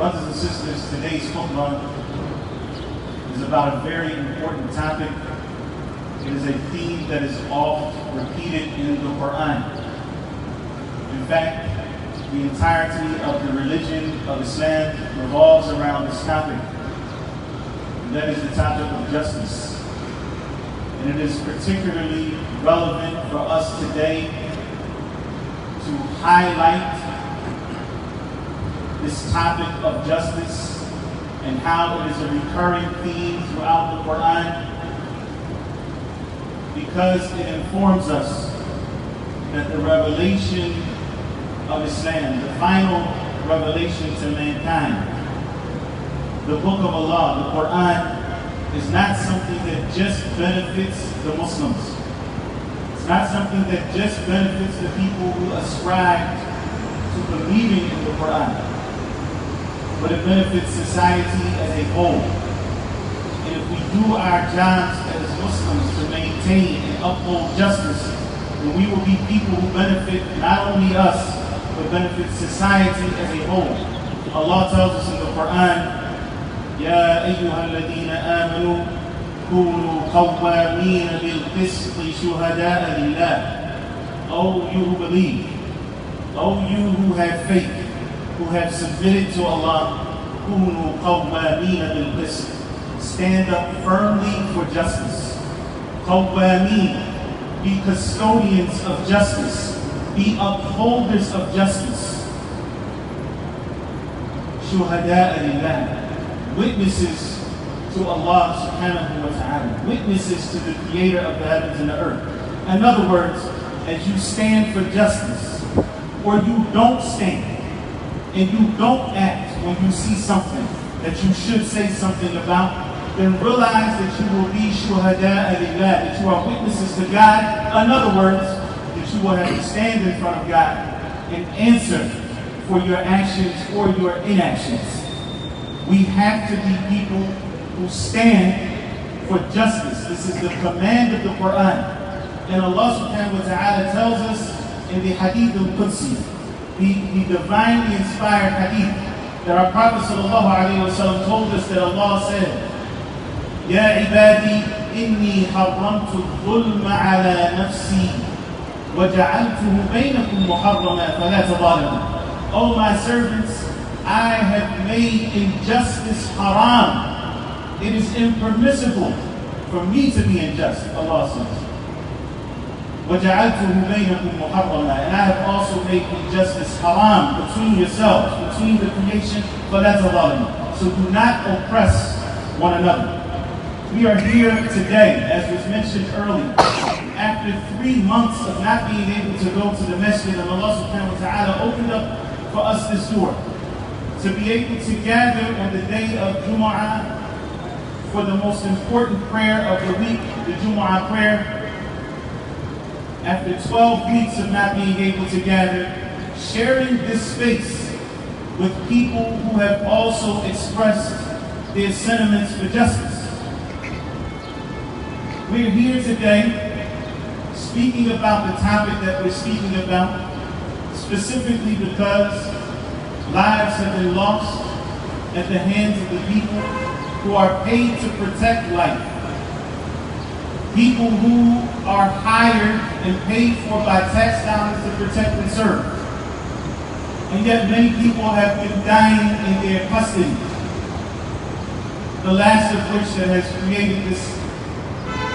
Brothers and sisters, today's Khutbah is about a very important topic. It is a theme that is oft repeated in the Quran. In fact, the entirety of the religion of Islam revolves around this topic. And that is the topic of justice. And it is particularly relevant for us today to highlight this topic of justice and how it is a recurring theme throughout the Quran, because it informs us that the revelation of Islam, the final revelation to mankind, the book of Allah, the Quran, is not something that just benefits the Muslims. It's not something that just benefits the people who ascribe to believing in the Quran, but it benefits society as a whole. And if we do our jobs as Muslims to maintain and uphold justice, then we will be people who benefit not only us, but benefit society as a whole. Allah tells us in the Quran, يا أيها الذين آمنوا كونوا قوامين بالقسط شهداء لله. O you who believe, O you who have faith, who have submitted to Allah, كونوا قوامين بالقسط. Stand up firmly for justice. قوامين, be custodians of justice, be upholders of justice. شهداء لله, witnesses to Allah subhanahu wa ta'ala, witnesses to the creator of the heavens and the earth. In other words, as you stand for justice, or you don't stand, and you don't act when you see something that you should say something about, then realize that you will be shuhada lillah, that you are witnesses to God. In other words, that you will have to stand in front of God and answer for your actions or your inactions. We have to be people who stand for justice. This is the command of the Quran. And Allah subhanahu wa ta'ala tells us in the Hadith al-Qudsi, the divinely inspired Hadith, that our Prophet sallallahu alayhi wa sallam told us that Allah said, يا عبادي إني حرمت الظلم على نفسي وجعلته بينكم محرما فلا تظالموا. O my servants, I have made injustice haram. It is impermissible for me to be unjust, Allah says. وَجَعَلْتُهُ بَيْنَكُمْ مُحَرَّمًا. And I have also made injustice haram between yourselves, between the creation, فَلَا تَظَالِمُوا. So do not oppress one another. We are here today, as was mentioned earlier, after 3 months of not being able to go to the masjid, and Allah subhanahu wa ta'ala opened up for us this door, to be able to gather on the day of Jumu'ah for the most important prayer of the week, the Jumu'ah prayer. After 12 weeks of not being able to gather, sharing this space with people who have also expressed their sentiments for justice. We're here today speaking about the topic that we're speaking about, specifically because lives have been lost at the hands of the people who are paid to protect life. People who are hired and paid for by tax dollars to protect and serve. And yet many people have been dying in their custody. The last of which that has created this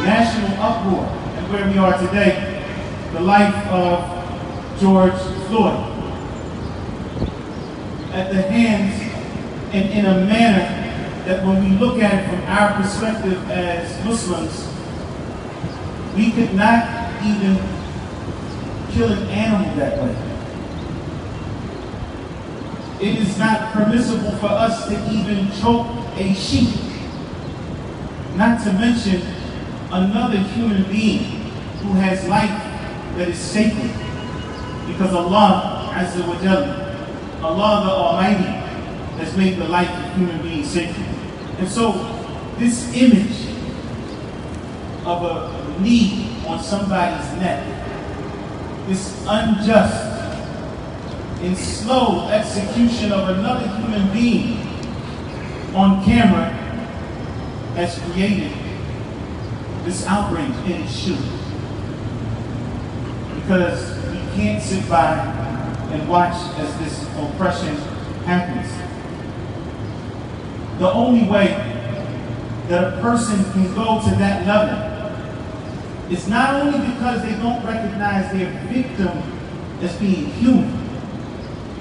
national uproar, and where we are today, the life of George Floyd. At the hands and in a manner that when we look at it from our perspective as Muslims, we could not even kill an animal that way. It is not permissible for us to even choke a sheep, not to mention another human being who has life that is sacred, because Allah Azza wa Jalla, Allah the Almighty, has made the life of human beings sacred. And so this image of a knee on somebody's neck, this unjust in slow execution of another human being on camera has created this outrage, and it should. Because we can't sit by and watch as this oppression happens. The only way that a person can go to that level is not only because they don't recognize their victim as being human,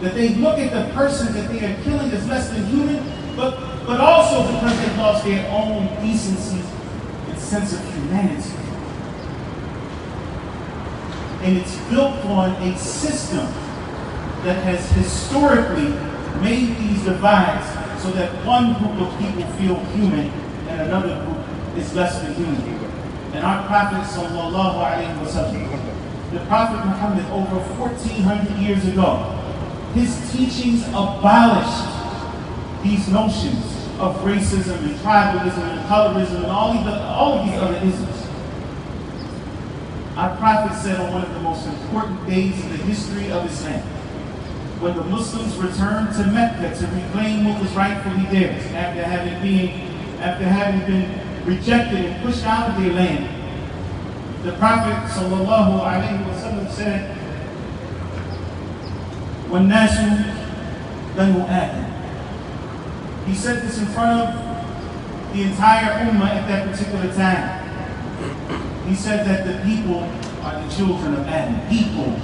that they look at the person that they are killing as less than human, but also because they've lost their own decency and sense of humanity. And it's built on a system that has historically made these divides so that one group of people feel human and another group is less than human. And our Prophet sallallahu alaihi wasallam, the Prophet Muhammad, over 1400 years ago, his teachings abolished these notions of racism and tribalism and colorism and all of these other isms. Our Prophet said on one of the most important days in the history of Islam, when the Muslims returned to Mecca to reclaim what was rightfully theirs after having been rejected and pushed out of their land, the Prophet sallallahu alaihi wasallam said, وَالنَّاسُ بَنُو آدَمَ. He said this in front of the entire ummah at that particular time. He said that the people are the children of Adam. People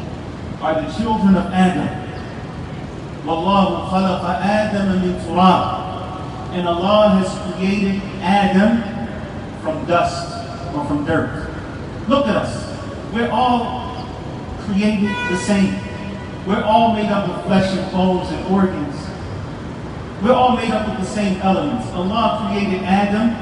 are the children of Adam. وَاللَّهُ خَلَقَ آدَمَ مِنْ تُرَابٍ. And Allah has created Adam from dust or from dirt. Look at us. We're all created the same. We're all made up of flesh and bones and organs. We're all made up of the same elements. Allah created Adam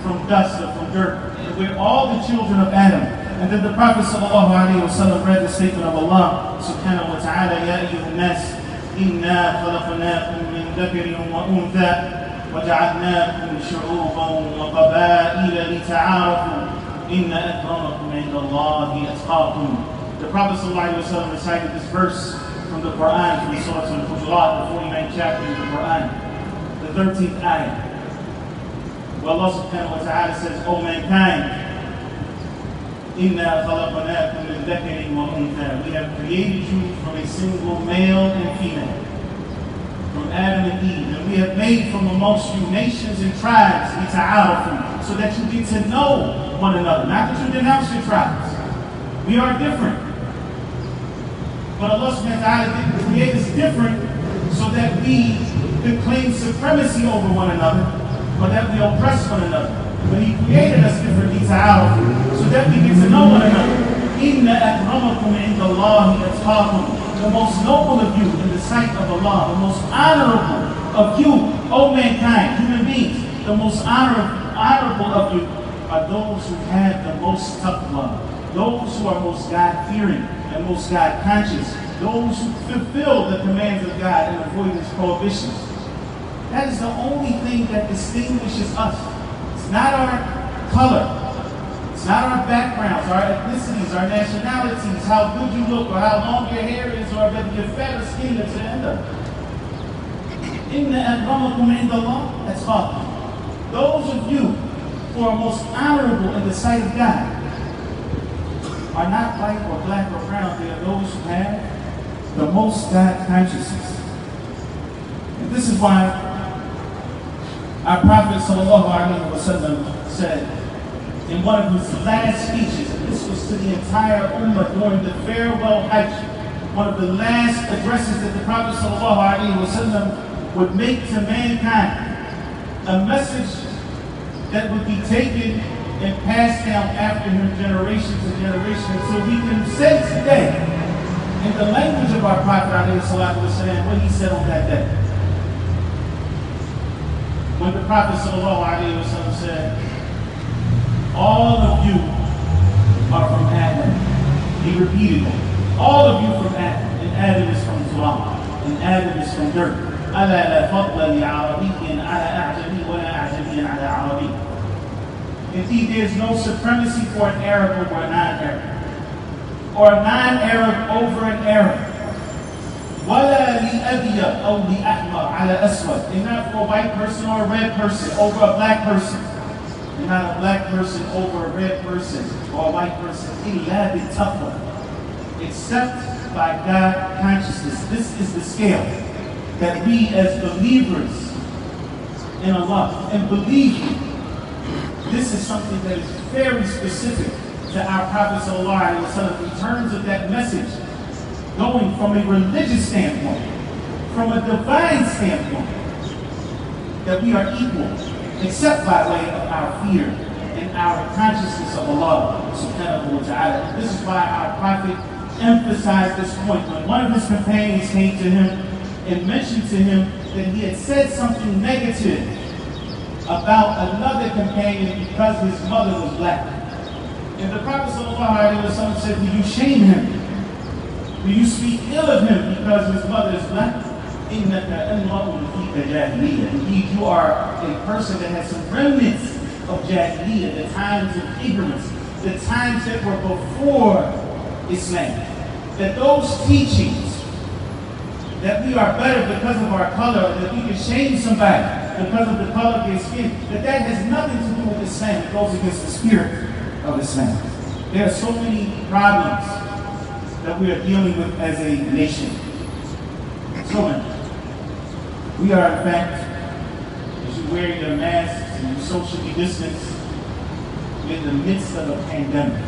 from dust or from dirt. And we're all the children of Adam. And then the Prophet sallallahu alaihi wasallam read the statement of Allah subhanahu wa ta'ala, Ya ayyuhan nas, inna khalaqnakum min dhakarin wa untha, wa ja'alnakum shu'uban wa qaba'ila lita'arafu, inna akramakum 'inda Allahi atqakum. The Prophet sallallahu alaihi wasallam recited this verse from the Quran, from Surah Al-Hujurat, the 49th chapter of the Quran, the 13th ayah. Where Allah subhanahu wa ta'ala says, O mankind, inna khalaqnakum min dhakarin wa untha. We have created you from a single male and female, from Adam and Eve. And we have made from amongst you nations and tribes, so that you get to know one another. Not that you denounce your tribes. We are different. But Allah subhanahu wa ta'ala didn't create us different so that we could claim supremacy over one another or that we oppress one another. But He created us differently so that we get to know one another. Inna akramakum 'inda Allahi atqakum. The most noble of you in the sight of Allah, the most honorable of you, O mankind, human beings, the most honorable of you are those who have the most taqwa, those who are most God-fearing and most God-conscious, those who fulfill the commands of God and avoid His prohibitions. That is the only thing that distinguishes us. It's not our color. It's not our backgrounds, our ethnicities, our nationalities, how good you look, or how long your hair is, or whether you're fat or skinny, that's the end of it. Inna akramakum 'inda Allah, that's all. Those of you who are most honorable in the sight of God are not white or black or brown. They are those who have the most God consciousness. And this is why our Prophet sallallahu alaihi wasallam said in one of his last speeches, and this was to the entire ummah during the farewell Hajj, one of the last addresses that the Prophet sallallahu alaihi wasallam would make to mankind, a message that would be taken and passed down after him generation to generation until we can say today, in the language of our Prophet ﷺ, what he said on that day. When the Prophet ﷺ said, all of you are from Adam. He repeated that. All of you from Adam. And Adam is from Turab. And Adam is from dirt. أَلَا لَا فَضْلَ لِعَرَبِيٍّ عَلَى أَعْجَمِيٍّ وَلَا أَعْجَمِيٍّ عَلَى عَرَبِيٍّ. Indeed, there is no supremacy for an Arab over a non-Arab, or a non-Arab over an Arab. وَلَا لِأَبْيَض أَوْ لِأَحْمَرَ عَلَى أَسْوَدٍ. And not for a white person or a red person over a black person. And not a black person over a red person or a white person. إِلَّا بِالتَّقْوَى. Except by God consciousness. This is the scale that we as believers in Allah and believing, this is something that is very specific to our Prophet ﷺ in terms of that message, going from a religious standpoint, from a divine standpoint, that we are equal, except by way of our fear and our consciousness of Allah subhanahu wa ta'ala. This is why our Prophet emphasized this point. When one of his companions came to him and mentioned to him that he had said something negative about another companion because his mother was black. And the Prophet ﷺ said, do you shame him? Do you speak ill of him because his mother is black? Indeed, you are a person that has some remnants of Jahiliyyah, the times of ignorance, the times that were before Islam. That those teachings, that we are better because of our color, that we can shame somebody because of the color of their skin, that has nothing to do with Islam. It goes against the spirit of Islam. There are so many problems that we are dealing with as a nation. So many. We are, in fact, as you wear your masks and you socially distance, in the midst of a pandemic.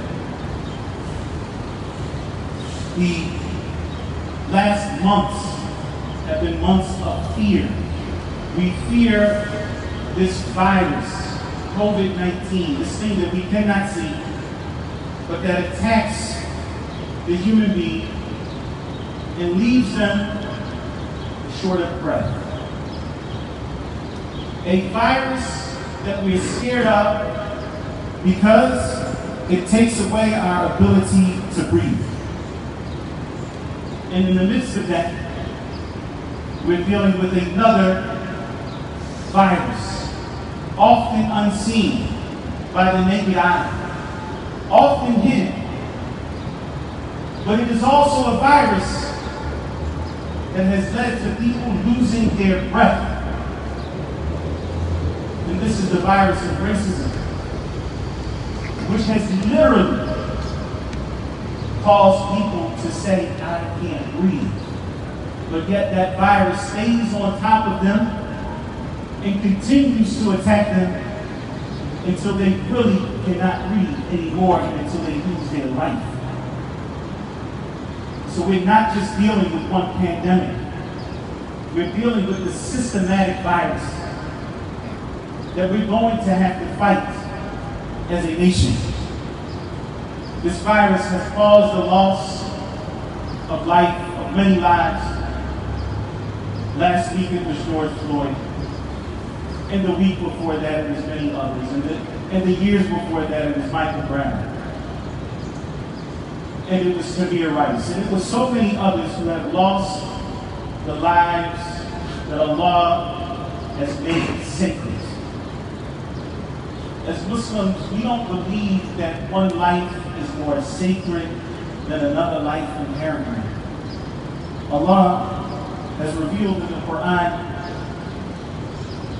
The last months have been months of fear. We fear this virus, COVID-19, this thing that we cannot see, but that attacks the human being and leaves them short of breath. A virus that we're scared of because it takes away our ability to breathe. And in the midst of that, we're dealing with another virus, often unseen by the naked eye, often hidden. But it is also a virus that has led to people losing their breath. And this is the virus of racism, which has literally caused people to say, I can't breathe. But yet that virus stays on top of them and continues to attack them until they really cannot breathe anymore and until they lose their life. So we're not just dealing with one pandemic. We're dealing with the systematic virus that we're going to have to fight as a nation. This virus has caused the loss of life, of many lives. Last week it was George Floyd. And the week before that it was many others. And the years before that it was Michael Brown. And it was Tamir Rice. And it was so many others who have lost the lives that Allah has made sacred. As Muslims, we don't believe that one life is more sacred than another life inherently. Allah has revealed in the Quran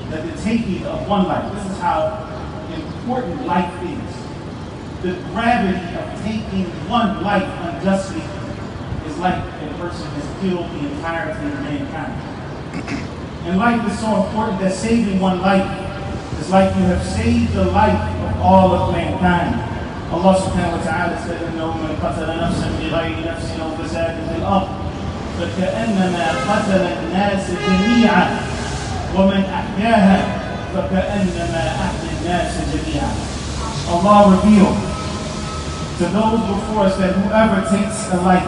that the taking of one life, this is how important life is. The gravity of taking one life unjustly is like a person has killed the entirety of mankind. And life is so important that saving one life is like you have saved the life of all of mankind. Allah subhanahu wa ta'ala said, إِنَّهُ مَنْ قَتَلَ نَفْسًا بِغَيْرِ نَفْسٍ أَوْ فَسَادٍ فِي الْأَرْضِ فَكَأَنَّمَا قَتَلَ النَّاسَ جَمِيعًا وَمَنْ أَحْيَاهَا فَكَأَنَّمَا أَحْيَا النَّاسَ جَمِيعًا. Allah revealed to those before us that whoever takes a life,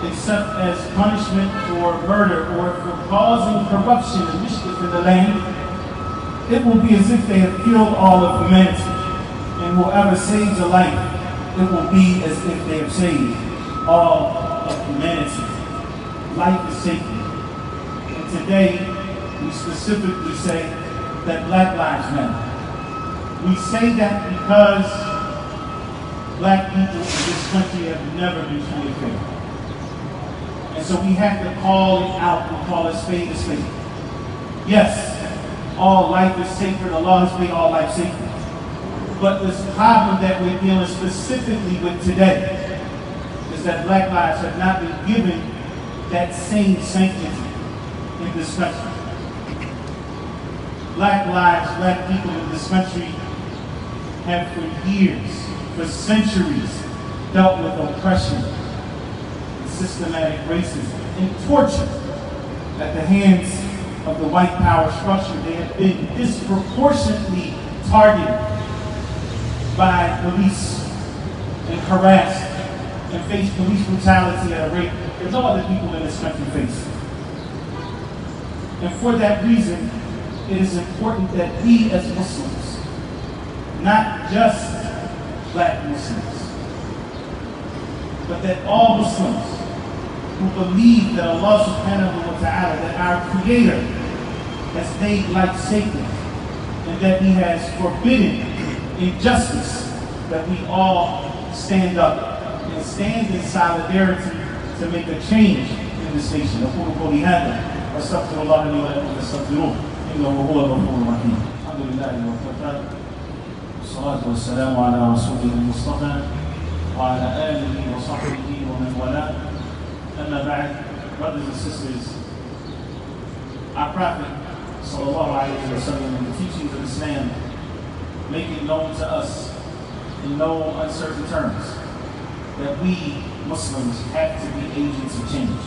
except as punishment for murder or for causing corruption and mischief in the land, it will be as if they have killed all of humanity. And whoever saves a life, it will be as if they have saved all of humanity. Life is sacred. And today, we specifically say that Black Lives Matter. We say that because Black people in this country have never been treated fair. And so we have to call it out and call a spade a spade. Yes, all life is sacred. Allah has made all life sacred. But this problem that we're dealing specifically with today is that black lives have not been given that same sanctity in this country. Black lives, black people in this country have for years, for centuries, dealt with oppression, systematic racism, and torture at the hands of the white power structure. They have been disproportionately targeted by police and harassed and face police brutality at a rate that no other people in this country face. And for that reason, it is important that we as Muslims, not just black Muslims, but that all Muslims who believe that Allah subhanahu wa ta'ala, that our Creator has made life sacred and that He has forbidden injustice, that we all stand up and stand in solidarity to make a change in this nation. أقول قولي هذا وأستغفر الله لي ولكم فاستغفروه إنه هو الغفور الرحيم. الحمد لله وكفى والصلاة والسلام على رسوله المصطفى وعلى آله وصحبه ومن والاه. أما بعد, brothers and sisters, our Prophet sallallahu alaihi wasallam and the teachings of Islam make it known to us in no uncertain terms that we Muslims have to be agents of change.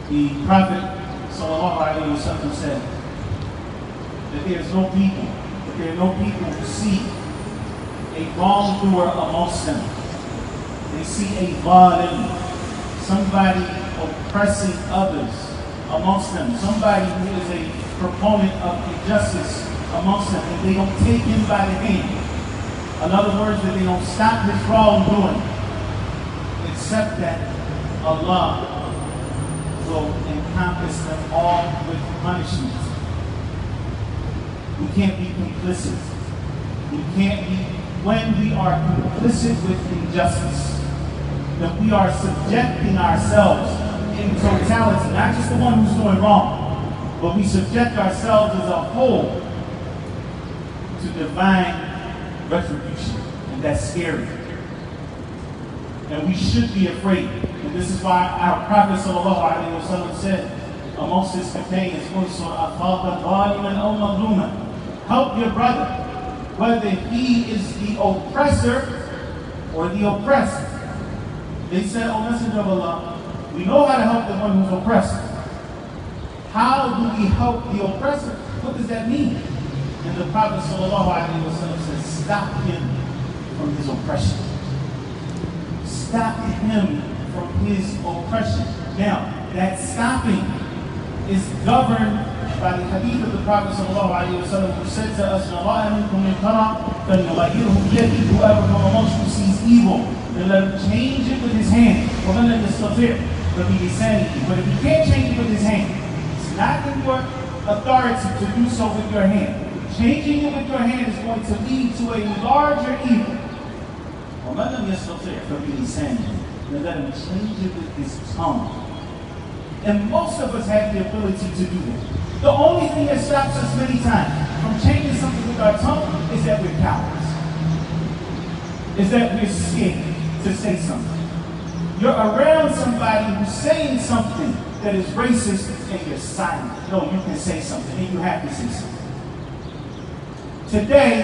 The Prophet sallallahu alaihi wasallam said that there are no people who see a wrongdoer amongst them. They see a zalim, somebody oppressing others amongst them, somebody who is a proponent of injustice amongst them, and they don't take him by the hand. In other words, that they don't stop his wrongdoing, except that Allah will encompass them all with punishment. We can't be complicit. We can't be, when we are complicit with injustice, that we are subjecting ourselves in totality, not just the one who's doing wrong, but we subject ourselves as a whole to divine retribution, and that's scary. And we should be afraid. And this is why our Prophet sallallahu alaihi wasallam said amongst his companions, help your brother, whether he is the oppressor or the oppressed. They said, O Messenger of Allah, we know how to help the one who's oppressed. How do we help the oppressor? What does that mean? And the Prophet ﷺ says, stop him from his oppression. Stop him from his oppression. Now, that stopping is governed by the hadith of the Prophet ﷺ, who said to us, whoever from amongst you sees evil, then let him change it with his hand. But if you can't change it with his hand, it's not in your authority to do so with your hand. Changing it with your hand is going to lead to a larger evil. Then let him change it with his tongue. And most of us have the ability to do that. The only thing that stops us many times from changing something with our tongue is that we're cowards. Is that we're scared to say something. You're around somebody who's saying something that is racist and you're silent. No, you can say something and you have to say something. Today,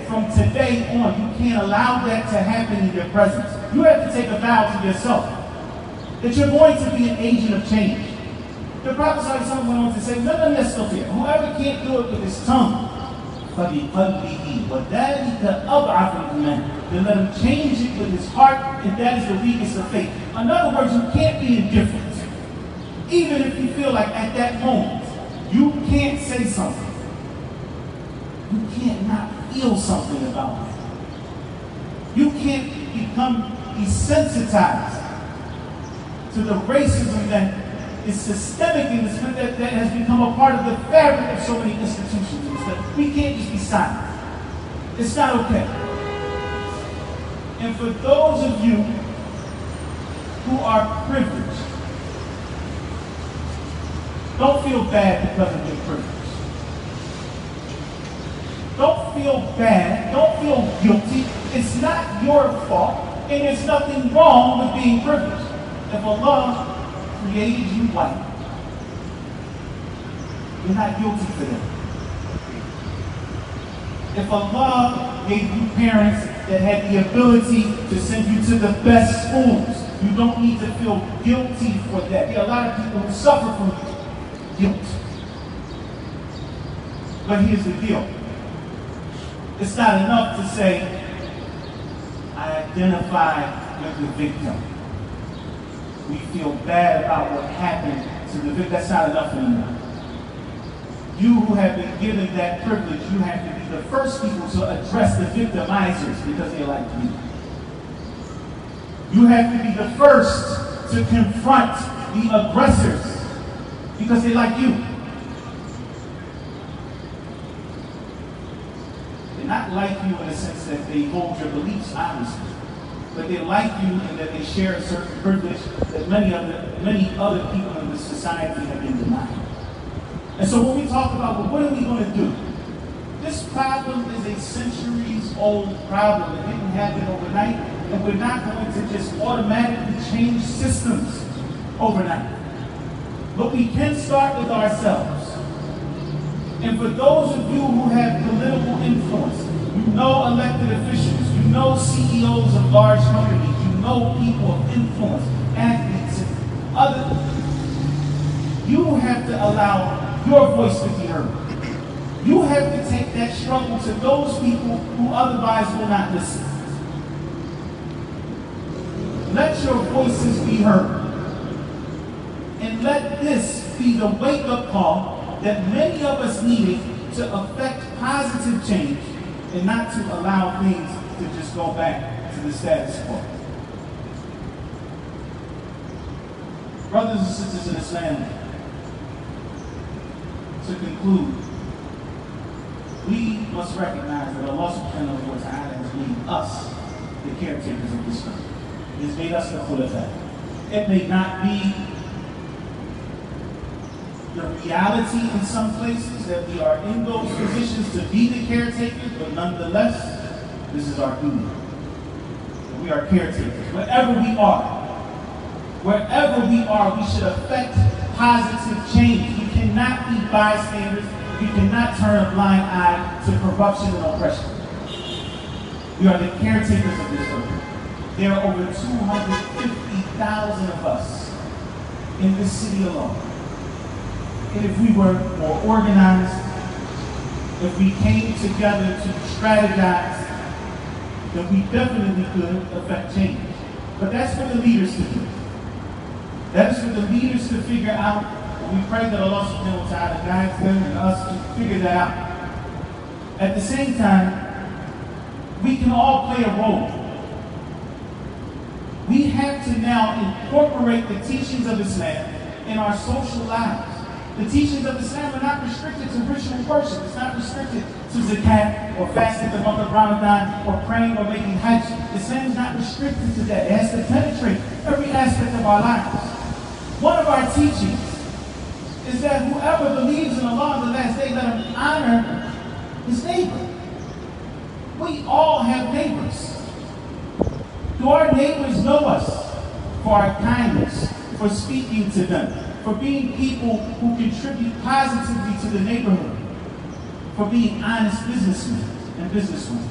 from today on, you can't allow that to happen in your presence. You have to take a vow to yourself that you're going to be an agent of change. The Prophet ﷺ went on to say, whoever can't do it with his tongue, then let him change it with his heart, and that is the weakest of faith. In other words, you can't be indifferent. Even if you feel like at that moment, you can't say something. You can't not feel something about it. You can't become desensitized to the racism that is systemic in this country, that has become a part of the fabric of so many institutions. We can't just be silent. It's not okay. And for those of you who are privileged, Don't feel bad because of your privilege. Don't feel bad. Don't feel guilty. It's not your fault, and there's nothing wrong with being privileged. If Allah created you white, you're not guilty for that. If Allah gave you parents that had the ability to send you to the best schools, you don't need to feel guilty for that. There are a lot of people who suffer from guilt. But here's the deal. It's not enough to say, I identify with the victim. We feel bad about what happened to the victim. That's not enough anymore. You who have been given that privilege, you have to be the first people to address the victimizers because they're like you. You have to be the first to confront the aggressors because they're like you. They're not like you in the sense that they hold your beliefs, obviously. But they like you in that they share a certain privilege that many other people in this society have been denied. And so when we talk about, well, what are we going to do? This problem is a centuries-old problem. It didn't happen overnight, and we're not going to just automatically change systems overnight. But we can start with ourselves. And for those of you who have political influence, you know elected officials, you know CEOs of large companies, you know people of influence, athletes, and others, you have to allow your voice to be heard. You have to take that struggle to those people who otherwise will not listen. Let your voices be heard. And let this be the wake-up call that many of us needed to affect positive change and not to allow things to just go back to the status quo. Brothers and sisters in Islam, to conclude, we must recognize that Allah subhanahu wa ta'ala has made us the caretakers of this earth. He has made us the Khutbah. It may not be the reality in some places that we are in those positions to be the caretakers, but nonetheless, this is our duty. We are caretakers. Wherever we are, we should affect positive change. We cannot be bystanders. We cannot turn a blind eye to corruption and oppression. We are the caretakers of this earth. There are over 250,000 of us in this city alone. And if we were more organized, if we came together to strategize, then we definitely could affect change. But that's for the leaders to do. That is for the leaders to figure out. We pray that Allah subhanahu wa ta'ala guides them and us to figure that out. At the same time, we can all play a role. We have to now incorporate the teachings of Islam in our social lives. The teachings of Islam are not restricted to ritual worship. It's not restricted to zakat or fasting the month of Ramadan or praying or making hajj. Islam is not restricted to that. It has to penetrate every aspect of our lives. One of our teachings is that whoever believes in Allah on the last day, let him honor his neighbor. We all have neighbors. Do our neighbors know us for our kindness, for speaking to them, for being people who contribute positively to the neighborhood, for being honest businessmen and businesswomen?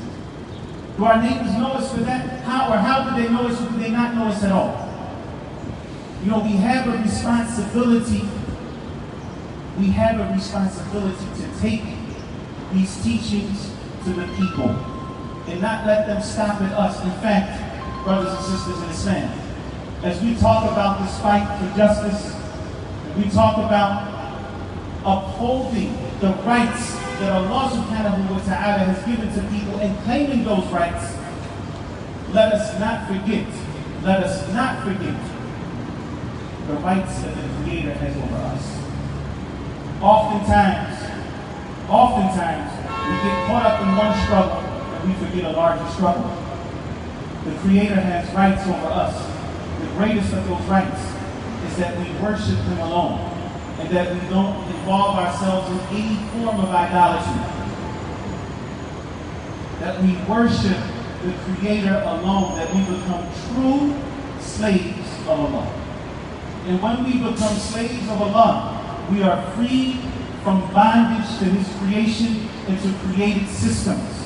Do our neighbors know us for that? How do they know us, or do they not know us at all? You know, we have a responsibility. We have a responsibility to take these teachings to the people and not let them stop at us. In fact, brothers and sisters in Islam, as we talk about this fight for justice, we talk about upholding the rights that Allah subhanahu wa ta'ala has given to people and claiming those rights, let us not forget the rights that the Creator has over us. Oftentimes, we get caught up in one struggle and we forget a larger struggle. The Creator has rights over us. The greatest of those rights is that we worship Him alone. and that we don't involve ourselves in any form of idolatry. That we worship the Creator alone, that we become true slaves of Allah. And when we become slaves of Allah, we are free from bondage to His creation and to created systems.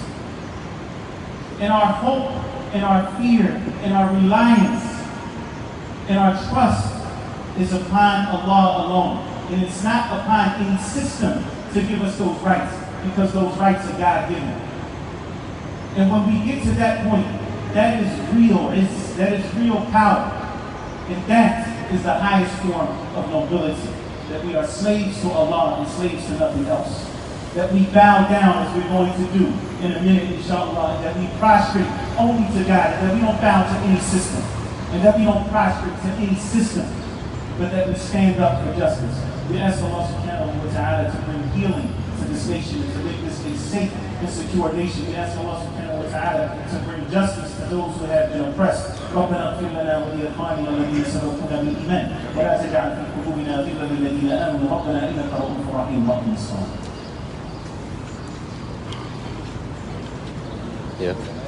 And our hope and our fear and our reliance and our trust is upon Allah alone. And it's not upon any system to give us those rights, because those rights are God-given. And when we get to that point, that is real. That is real power. And that is the highest form of nobility. That we are slaves to Allah and slaves to nothing else. That we bow down, as we're going to do in a minute, inshallah. And that we prostrate only to God. And that we don't bow to any system. And that we don't prostrate to any system. But that we stand up for justice. We ask Allah subhanahu wa ta'ala to bring healing to this nation and to make this a safe and secure nation. We ask Allah subhanahu wa ta'ala to bring justice to those who have been oppressed. ربنا اغفر لنا ولإخواننا الذين سبقونا بالإيمان ولا تجعل في قلوبنا غلا للذين آمنوا ربنا إنك رؤوف رحيم وأقم الصلاة. Yeah.